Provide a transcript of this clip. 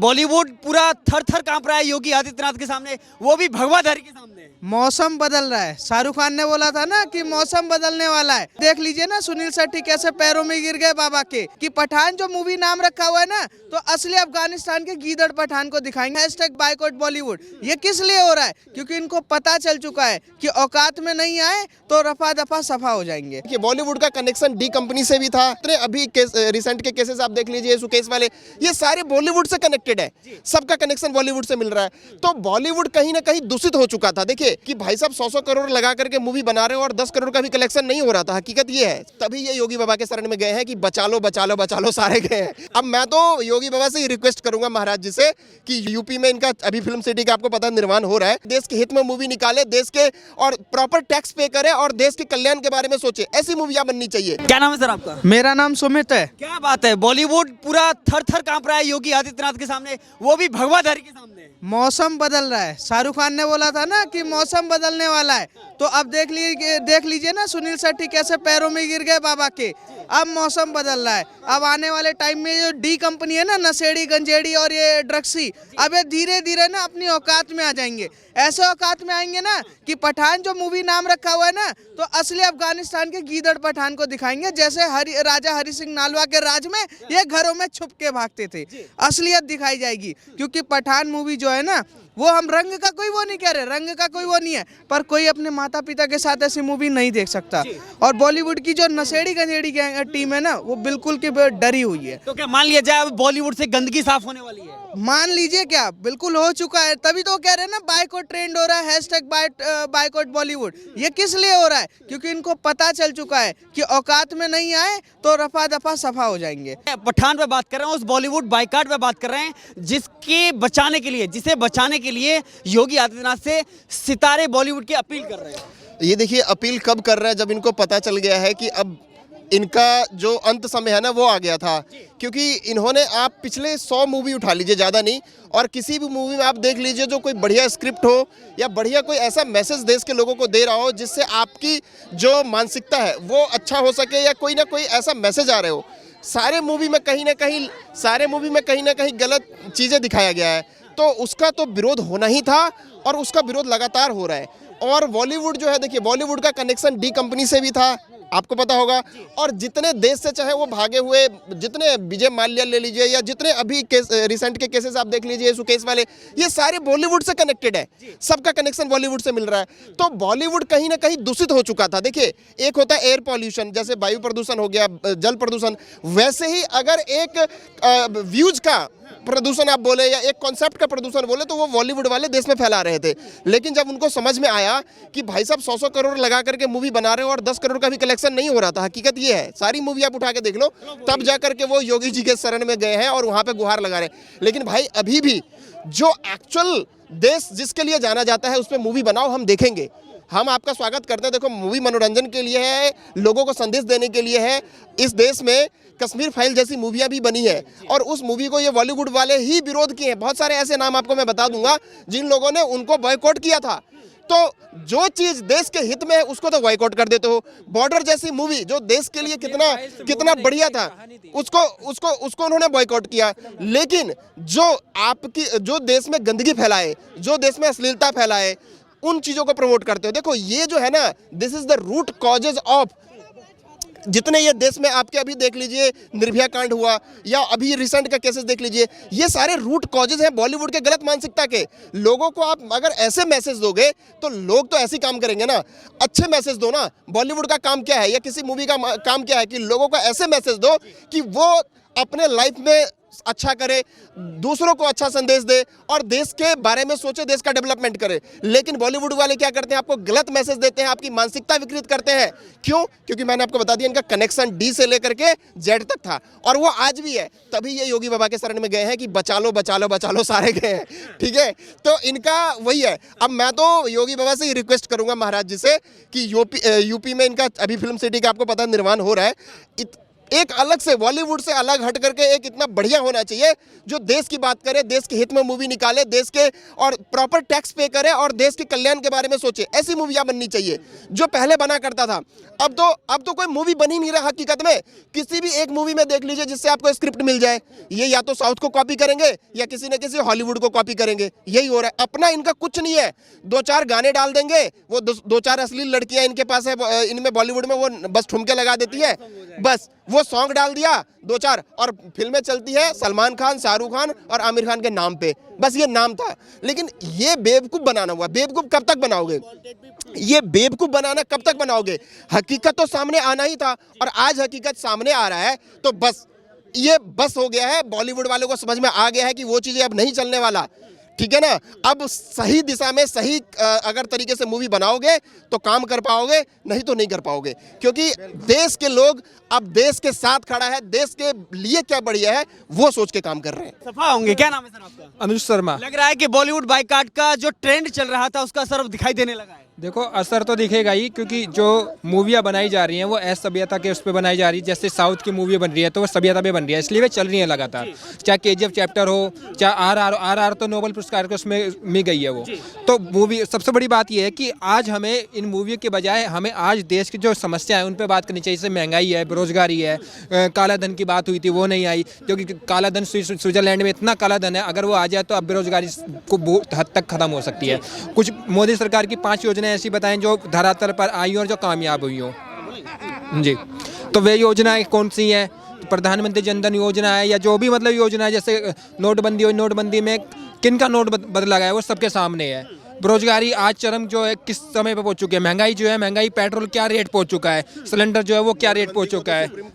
बॉलीवुड पूरा थर थर कांप रहा है योगी आदित्यनाथ के सामने, वो भी भगवाधारी के सामने। मौसम बदल रहा है। शाहरुख खान ने बोला था ना कि मौसम बदलने वाला है। देख लीजिए ना सुनील शेट्टी कैसे पैरों में गिर गए बाबा के। कि पठान जो मूवी नाम रखा हुआ है ना, तो असली अफगानिस्तान के गीदड़ पठान को दिखाएंगे। Hashtag boycott Bollywood. ये किस लिए हो रहा है? क्योंकि इनको पता चल चुका है कि औकात में नहीं आए तो रफा दफा सफा हो जाएंगे। कि बॉलीवुड का कनेक्शन डी कंपनी से भी था। अभी रिसेंट के केसेस आप देख लीजिए, सुकेश वाले, ये सारे बॉलीवुड से कनेक्टेड है। सबका कनेक्शन बॉलीवुड से मिल रहा है। तो बॉलीवुड कहीं ना कहीं दूषित हो चुका था। देखिए कि भाई साहब 100 करोड़ लगा करके मूवी बना रहे हो और 10 करोड़ का भी कलेक्शन नहीं हो रहा था। हकीकत ये है, तभी ये योगी बाबा के शरण में गए हैं कि बचा लो बचा लो बचा लो, सारे गए हैं। अब मैं तो योगी बाबा से ही रिक्वेस्ट करूंगा महाराज जी से कि यूपी में इनका अभी फिल्म सिटी का आपको पता निर्माण हो रहा है। देश के हित में मूवी निकाले, देश के और प्रॉपर टैक्स पे करे और देश के कल्याण के बारे में सोचे। ऐसी मूवियां बननी चाहिए। क्या नाम है सर आपका? मेरा नाम सुमित है। क्या बात है, बॉलीवुड पूरा थर थर कांप रहा है योगी आदित्यनाथ के सामने, वो भी भगवाधारी के सामने। मौसम बदल रहा है। शाहरुख खान ने बोला था ना कि मौसम बदलने वाला है। तो अब देख लीजिए ना सुनील शेट्टी कैसे पैरों में गिर गए बाबा के। अब मौसम बदल रहा है। अब आने वाले टाइम में जो डी कंपनी है ना, नशेड़ी गंजेड़ी और ये ड्रग्सी, अब ये धीरे धीरे ना अपनी औकात में आ जाएंगे। ऐसे औकात में आएंगे ना कि पठान जो मूवी नाम रखा हुआ है ना, तो असली अफगानिस्तान के गीदड़ पठान को दिखाएंगे। जैसे राजा हरि सिंह नालवा के राज में ये घरों में छुप के भागते थे, असलियत दिखाई जाएगी। क्योंकि पठान मूवी जो है ना, वो हम रंग का कोई वो नहीं कह रहे, रंग का कोई वो नहीं है, पर कोई अपने माता पिता के साथ ऐसी मूवी नहीं देख सकता। और बॉलीवुड की जो नशेड़ी गंजेड़ी टीम है ना, वो बिल्कुल की डरी हुई है। तो क्या मान लिया जाए अब बॉलीवुड से गंदगी साफ होने वाली है? मान लीजिए क्या, बिल्कुल हो चुका है। तभी तो कह रहे हैं ना बायकॉट ट्रेंड हो रहा है। Hashtag boycott Bollywood. ये किस लिए हो रहा है? क्योंकि इनको पता चल चुका है कि औकात में नहीं आए तो रफा दफा सफा हो जाएंगे। पठान पे बात कर रहे हैं, उस बॉलीवुड बायकॉट पे बात कर रहे हैं जिसे बचाने के लिए योगी आदित्यनाथ से सितारे बॉलीवुड की अपील कर रहे हैं। ये देखिए अपील कब कर रहा है, जब इनको पता चल गया है कि अब इनका जो अंत समय है ना वो आ गया था। क्योंकि इन्होंने, आप पिछले 100 मूवी उठा लीजिए, ज़्यादा नहीं, और किसी भी मूवी में आप देख लीजिए जो कोई बढ़िया स्क्रिप्ट हो या बढ़िया कोई ऐसा मैसेज देश के लोगों को दे रहा हो जिससे आपकी जो मानसिकता है वो अच्छा हो सके, या कोई ना कोई ऐसा मैसेज आ रहे हो, सारे मूवी में कहीं ना कहीं गलत चीज़ें दिखाया गया है। तो उसका तो विरोध होना ही था और उसका विरोध लगातार हो रहा है। और बॉलीवुड जो है, देखिए बॉलीवुड का कनेक्शन डी कंपनी से भी था, आपको पता होगा। और जितने देश से चाहे वो भागे हुए, जितने विजय माल्या ले लीजिए या जितने अभी रिसेंट के केसेस आप देख लीजिए, सुकेश वाले, ये सारे बॉलीवुड से कनेक्टेड है। सबका कनेक्शन बॉलीवुड से मिल रहा है। तो बॉलीवुड कहीं ना कहीं दूषित हो चुका था। देखिए एक होता है एयर पॉल्यूशन, जैसे वायु प्रदूषण हो गया, जल प्रदूषण, वैसे ही अगर एक व्यूज का प्रदूषण आप बोले या एक कॉन्सेप्ट का प्रदूषण बोले तो वो बॉलीवुड वाले देश में फैला रहे थे। लेकिन जब उनको समझ में आया कि भाई साहब 100 करोड़ लगा करके मूवी बना रहे हो और 10 करोड़ का भी कलेक्शन नहीं हो रहा था। हकीकत ये है, सारी मूवी आप उठा के देख लो, तब जा करके वो योगी जी के शरण में गए हैं और वहाँ पे गुहार लगा रहे हैं। लेकिन भाई अभी भी जो एक्चुअल देश जिसके लिए जाना जाता है उस पर मूवी बनाओ, हम देखेंगे। हम आपका स्वागत करते हैं। देखो मूवी मनोरंजन के लिए है, लोगों को संदेश देने के लिए है। इस देश में कश्मीर फाइल जैसी मूवियां भी बनी है और उस मूवी को ये बॉलीवुड वाले ही विरोध किए हैं। बहुत सारे ऐसे नाम आपको मैं बता दूंगा जिन लोगों ने उनको बॉयकॉट किया था। तो जो चीज देश के हित में है उसको तो बॉयकॉट कर देते हो। बॉर्डर जैसी मूवी जो देश के लिए कितना बढ़िया था, उसको उन्होंने बॉयकॉट किया। लेकिन जो देश में गंदगी फैलाए, जो देश में अश्लीलता फैलाए, उन चीजों को प्रमोट करते हो। देखो ये जो है ना, this is the root causes of जितने ये देश में आपके अभी देख लीजिए निर्भया कांड हुआ या अभी रिसेंट का केसेस देख लीजिए, ये सारे रूट कॉजेज हैं बॉलीवुड के गलत मानसिकता के। लोगों को आप अगर ऐसे मैसेज दोगे तो लोग तो ऐसे ही काम करेंगे ना। अच्छे मैसेज दो ना। बॉलीवुड का काम क्या है या किसी मूवी का काम क्या है कि लोगों को ऐसे मैसेज दो कि वो अपने लाइफ में अच्छा करे, दूसरों को अच्छा संदेश दे और देश के बारे में सोचे, देश का डेवलपमेंट करे। लेकिन बॉलीवुड वाले क्या करते हैं, आपको गलत मैसेज देते हैं, आपकी मानसिकता विकृत करते हैं। क्यों? क्योंकि मैंने आपको बता दिया इनका कनेक्शन डी से लेकर के जेड तक था और वो आज भी है। तभी ये योगी बाबा के शरण में गए हैं कि बचा लो बचा लो बचा लो, सारे गए हैं। ठीक है, तो इनका वही है। अब मैं तो योगी बाबा से ही रिक्वेस्ट करूंगा महाराज जी से कि यूपी में इनका अभी फिल्म सिटी का आपको पता निर्माण हो रहा है। एक अलग से बॉलीवुड से अलग हट करके एक इतना बढ़िया होना चाहिए जो देश की बात करे, देश के हित में मूवी निकाले, देश के और प्रॉपर टैक्स पे करे और देश के कल्याण के बारे में सोचे। ऐसी मूवियाँ बननी चाहिए जो पहले बना करता था। अब तो कोई मूवी बन ही नहीं रहा हकीकत में। किसी भी एक मूवी में देख लीजिए जिससे आपको स्क्रिप्ट मिल जाए, ये या तो साउथ को कॉपी करेंगे या किसी न किसी हॉलीवुड को कॉपी करेंगे, यही हो रहा है। अपना इनका कुछ नहीं है। 2-4 गाने डाल देंगे, वो 2-4 अश्लील लड़कियां इनके पास है, इनमें बॉलीवुड में वो बस ठुमके लगा देती है, बस वो सॉन्ग डाल दिया 2-4 और फिल्में चलती है सलमान खान, शाहरुख खान और आमिर खान के नाम पे, बस ये नाम था। लेकिन ये बेवकूफ़ बनाना हुआ। बेवकूफ़ कब तक बनाओगे? ये बेवकूफ़ बनाना कब तक बनाओगे? हकीकत तो सामने आना ही था और आज हकीकत सामने आ रहा है तो बस ये बस हो गया है। बॉलीवुड वालों को समझ में आ गया है कि वो चीज़ें अब नहीं चलने वाला, ठीक है ना। अब सही दिशा में सही अगर तरीके से मूवी बनाओगे तो काम कर पाओगे, नहीं तो नहीं कर पाओगे। क्योंकि देश के लोग अब देश के साथ खड़ा है, देश के लिए क्या बढ़िया है वो सोच के काम कर रहे हैं। सफा होंगे। क्या नाम है सर आपका? अनुज शर्मा। लग रहा है कि बॉलीवुड बाइकाट का जो ट्रेंड चल रहा था उसका असर अब दिखाई देने लगा है। देखो असर तो दिखेगा ही, क्योंकि जो मूवियाँ बनाई जा रही हैं वो सभ्यता के उस पर बनाई जा रही है। जैसे साउथ की मूवी बन रही है तो वो सभ्यता पे बन रही है, इसलिए वे चल रही है लगातार। चाहे KGF चैप्टर हो, चाहे RR तो नोबेल पुरस्कार को उसमें मिल गई है वो। तो मूवी सबसे बड़ी बात यह है कि आज हमें इन मूवियों के बजाय हमें आज देश की जो समस्या है उन पर बात करनी चाहिए। जैसे महंगाई है, बेरोजगारी है, काला धन की बात हुई थी वो नहीं आई, क्योंकि काला धन स्विट्जरलैंड में इतना काला धन है, अगर वो आ जाए तो अब बेरोजगारी को बहुत हद तक खत्म हो सकती है। कुछ मोदी सरकार की 5 योजनाएं ऐसी बताएं जो धरातल पर आई और जो कामयाब हुई हो जी। तो वे योजनाएं कौन सी हैं? प्रधानमंत्री जन धन योजना है या जो भी मतलब योजना है, जैसे नोटबंदी हुई, नोटबंदी में किन का नोट बदला गया है वो सबके सामने है। बेरोजगारी आज चरम जो है किस समय पे पहुंच चुकी है। महंगाई जो है, महंगाई पेट्रोल क्या रेट पहुंच चुका है, सिलेंडर जो है वो क्या रेट पहुंच चुका है